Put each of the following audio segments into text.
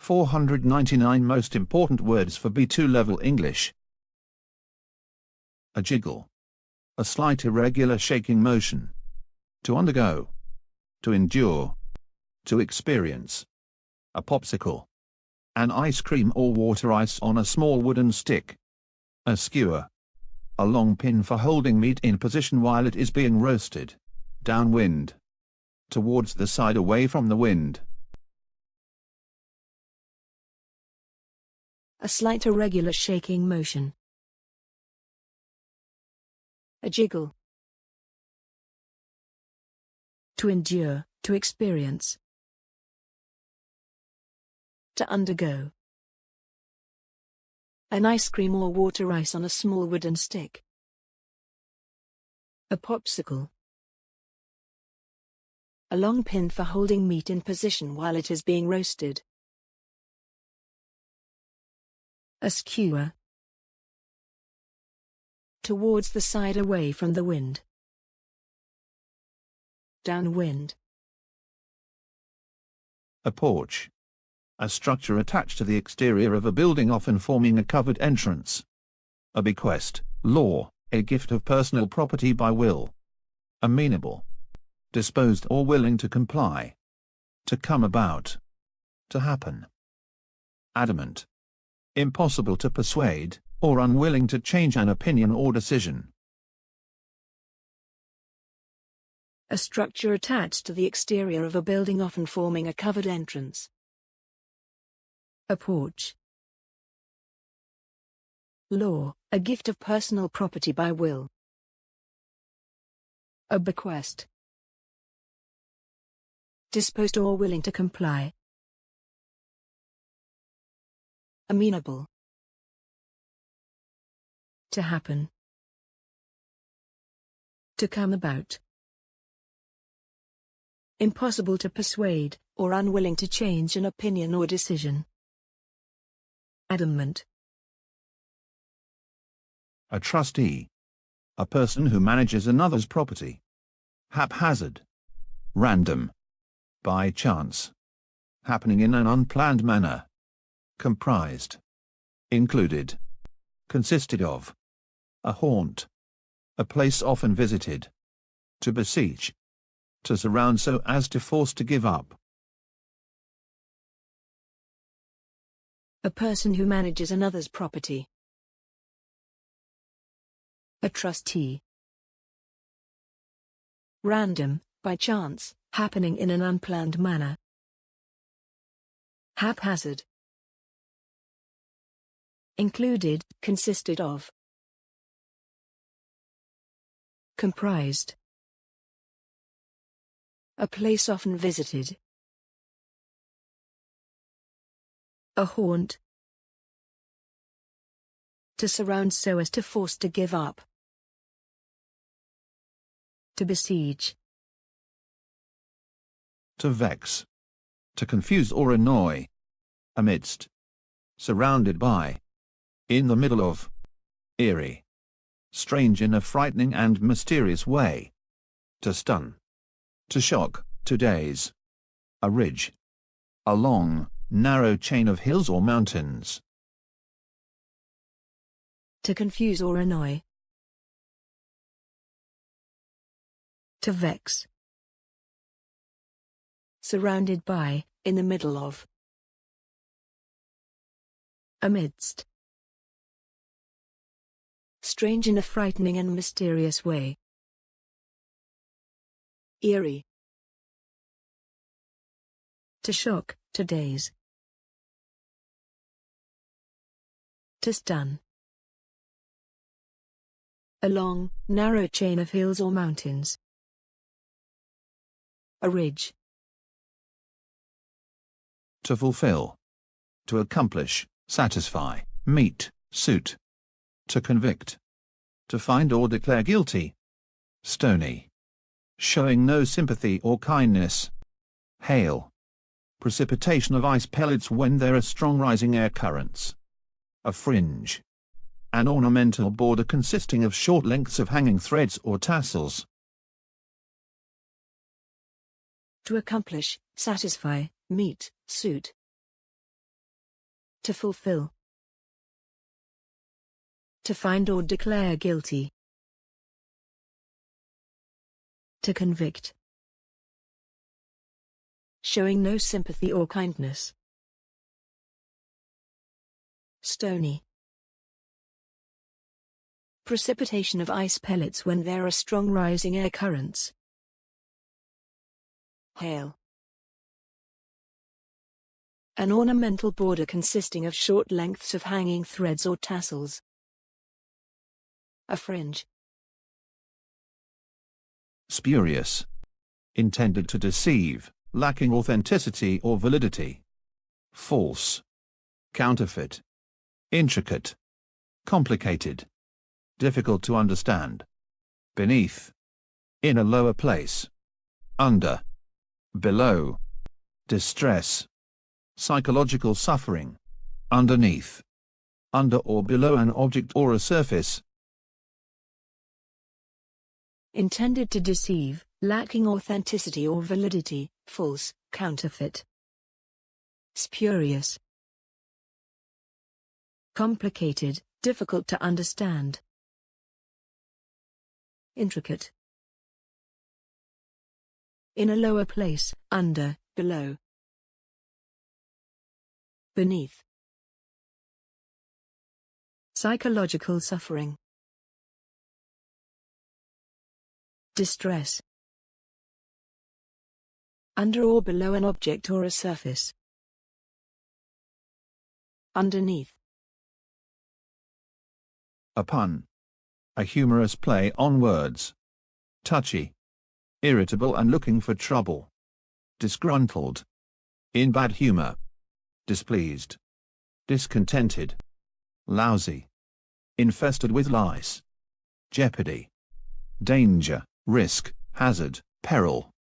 499 Most important words for B2 level English. A jiggle. A slight irregular shaking motion. To undergo. To endure. To experience. A popsicle. An ice cream or water ice on a small wooden stick. A skewer. A long pin for holding meat in position while it is being roasted. Downwind. Towards the side, away from the wind. A slight irregular shaking motion. A jiggle. To endure, to experience. To undergo. An ice cream or water ice on a small wooden stick. A popsicle. A long pin for holding meat in position while it is being roasted. A skewer. Towards the side, away from the wind. Downwind. A porch. A structure attached to the exterior of a building, often forming a covered entrance. A bequest, law, a gift of personal property by will. Amenable. Disposed or willing to comply. To come about. To happen. Adamant. Impossible to persuade, or unwilling to change an opinion or decision. A structure attached to the exterior of a building, often forming a covered entrance. A porch. Law, a gift of personal property by will. A bequest. Disposed or willing to comply. Amenable. To happen. To come about. Impossible to persuade, or unwilling to change an opinion or decision. Adamant. A trustee. A person who manages another's property. Haphazard. Random. By chance. Happening in an unplanned manner. Comprised. Included. Consisted of. A haunt. A place often visited. To besiege. To surround so as to force to give up. A person who manages another's property. A trustee. Random, by chance, happening in an unplanned manner. Haphazard. Included, consisted of. Comprised. A place often visited. A haunt. To surround so as to force to give up. To besiege. To vex. To confuse or annoy. Amidst. Surrounded by. In the middle of. Eerie. Strange in a frightening and mysterious way. To stun. To shock, to daze. A ridge. A long, narrow chain of hills or mountains. To confuse or annoy. To vex. Surrounded by, in the middle of. Amidst. Strange in a frightening and mysterious way. Eerie. To shock, to daze. To stun. A long, narrow chain of hills or mountains. A ridge. To fulfill. To accomplish, satisfy, meet, suit. To convict. To find or declare guilty. Stony. Showing no sympathy or kindness. Hail. Precipitation of ice pellets when there are strong rising air currents. A fringe. An ornamental border consisting of short lengths of hanging threads or tassels. To accomplish, satisfy, meet, suit. To fulfill. To find or declare guilty. To convict. Showing no sympathy or kindness. Stony. Precipitation of ice pellets when there are strong rising air currents. Hail. An ornamental border consisting of short lengths of hanging threads or tassels. A fringe. Spurious. Intended to deceive, lacking authenticity or validity. False. Counterfeit. Intricate. Complicated. Difficult to understand. Beneath. In a lower place. Under. Below. Distress. Psychological suffering. Underneath. Under or below an object or a surface. Intended to deceive, lacking authenticity or validity, false, counterfeit. Spurious. Complicated, difficult to understand. Intricate. In a lower place, under, below. Beneath. Psychological suffering. Distress. Under or below an object or a surface. Underneath. A pun. A humorous play on words. Touchy. Irritable and looking for trouble. Disgruntled. In bad humor. Displeased. Discontented. Lousy. Infested with lice. Jeopardy. Danger, risk, hazard, peril.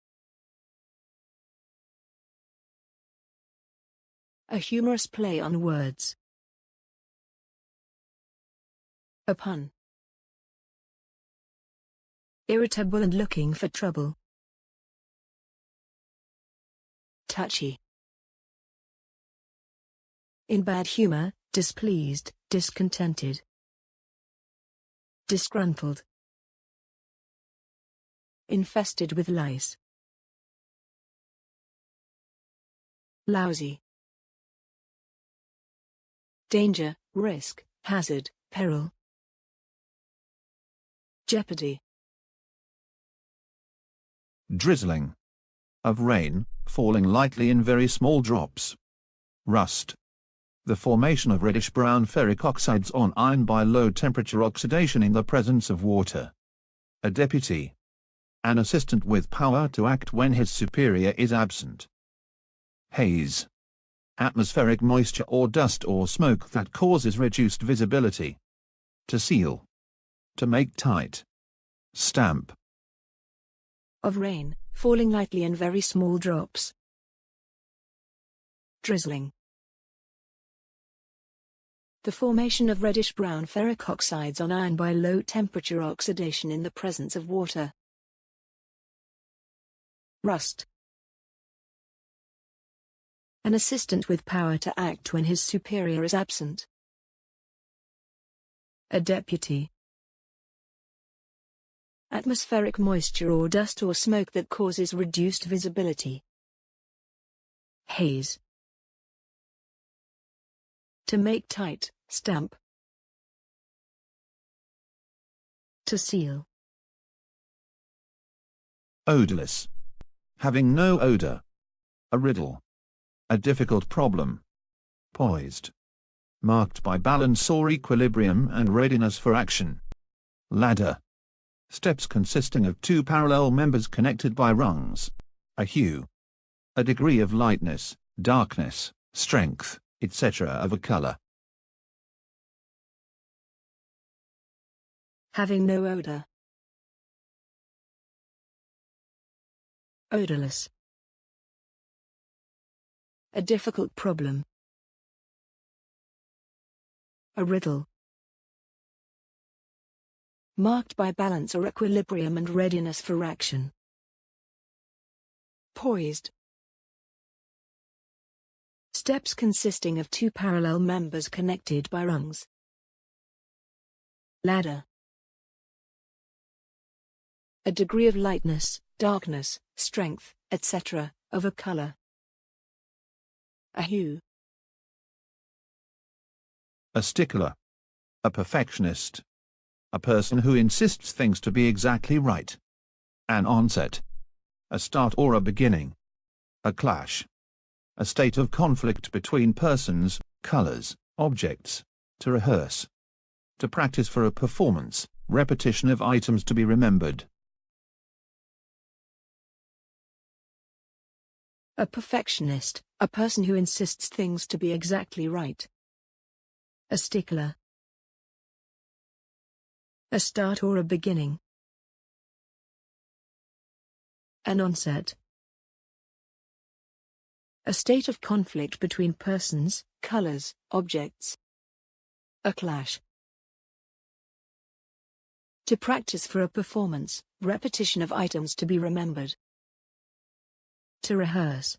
A humorous play on words. A pun. Irritable and looking for trouble. Touchy. In bad humor, displeased, discontented. Disgruntled. Infested with lice. Lousy. Danger, risk, hazard, peril. Jeopardy. Drizzling. Of rain, falling lightly in very small drops. Rust. The formation of reddish-brown ferric oxides on iron by low-temperature oxidation in the presence of water. A deputy. An assistant with power to act when his superior is absent. Haze. Atmospheric moisture or dust or smoke that causes reduced visibility. To seal. To make tight. Stamp. Of rain, falling lightly in very small drops. Drizzling. The formation of reddish-brown ferric oxides on iron by low-temperature oxidation in the presence of water. Rust. An assistant with power to act when his superior is absent. A deputy. Atmospheric moisture or dust or smoke that causes reduced visibility. Haze. To make tight, stamp. To seal. Odorless. Having no odor. A riddle. A difficult problem. Poised. Marked by balance or equilibrium and readiness for action. Ladder. Steps consisting of two parallel members connected by rungs. A hue. A degree of lightness, darkness, strength, etc. of a color. Having no odor. Odorless. A difficult problem. A riddle. Marked by balance or equilibrium and readiness for action. Poised. Steps consisting of two parallel members connected by rungs. Ladder. A degree of lightness, darkness, strength, etc., of a color. A hue. A stickler. A perfectionist. A person who insists things to be exactly right. An onset. A start or a beginning. A clash. A state of conflict between persons, colors, objects. To rehearse. To practice for a performance, repetition of items to be remembered. A perfectionist, a person who insists things to be exactly right. A stickler. A start or a beginning. An onset. A state of conflict between persons, colors, objects. A clash. To practice for a performance, repetition of items to be remembered. To rehearse.